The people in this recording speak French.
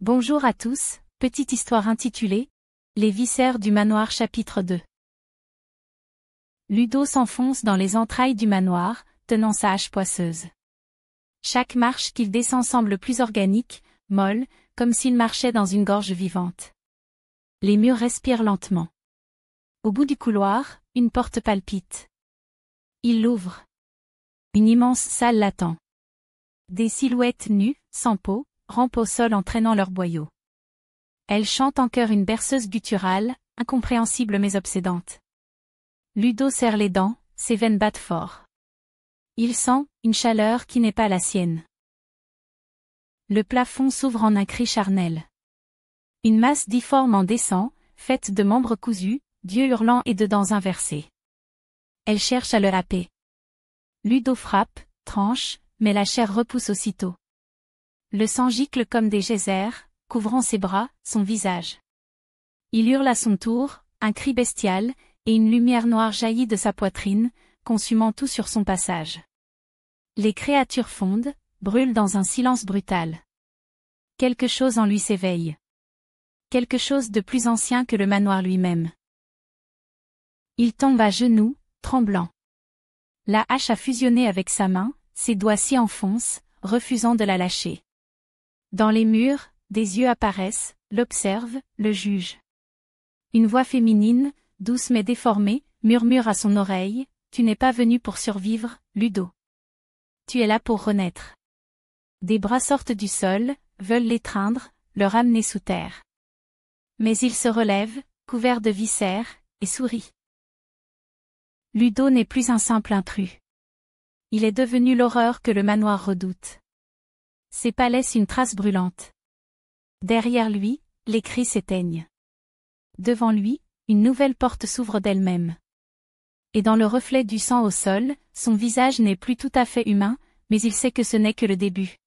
Bonjour à tous, petite histoire intitulée « Les viscères du manoir chapitre 2 ». Ludo s'enfonce dans les entrailles du manoir, tenant sa hache poisseuse. Chaque marche qu'il descend semble plus organique, molle, comme s'il marchait dans une gorge vivante. Les murs respirent lentement. Au bout du couloir, une porte palpite. Il l'ouvre. Une immense salle l'attend. Des silhouettes nues, sans peau, rampent au sol en traînant leurs boyaux. Elles chantent en chœur une berceuse gutturale, incompréhensible mais obsédante. Ludo serre les dents, ses veines battent fort. Il sent une chaleur qui n'est pas la sienne. Le plafond s'ouvre en un cri charnel. Une masse difforme en descend, faite de membres cousus, d'yeux hurlants et de dents inversées. Elle cherche à le happer. Ludo frappe, tranche, mais la chair repousse aussitôt. Le sang gicle comme des geysers, couvrant ses bras, son visage. Il hurle à son tour, un cri bestial, et une lumière noire jaillit de sa poitrine, consumant tout sur son passage. Les créatures fondent, brûlent dans un silence brutal. Quelque chose en lui s'éveille. Quelque chose de plus ancien que le manoir lui-même. Il tombe à genoux, tremblant. La hache a fusionné avec sa main, ses doigts s'y enfoncent, refusant de la lâcher. Dans les murs, des yeux apparaissent, l'observent, le jugent. Une voix féminine, douce mais déformée, murmure à son oreille, « Tu n'es pas venu pour survivre, Ludo. Tu es là pour renaître. » Des bras sortent du sol, veulent l'étreindre, le ramener sous terre. Mais il se relève, couvert de viscères, et sourit. Ludo n'est plus un simple intrus. Il est devenu l'horreur que le manoir redoute. Ses pas laissent une trace brûlante. Derrière lui, les cris s'éteignent. Devant lui, une nouvelle porte s'ouvre d'elle-même. Et dans le reflet du sang au sol, son visage n'est plus tout à fait humain, mais il sait que ce n'est que le début.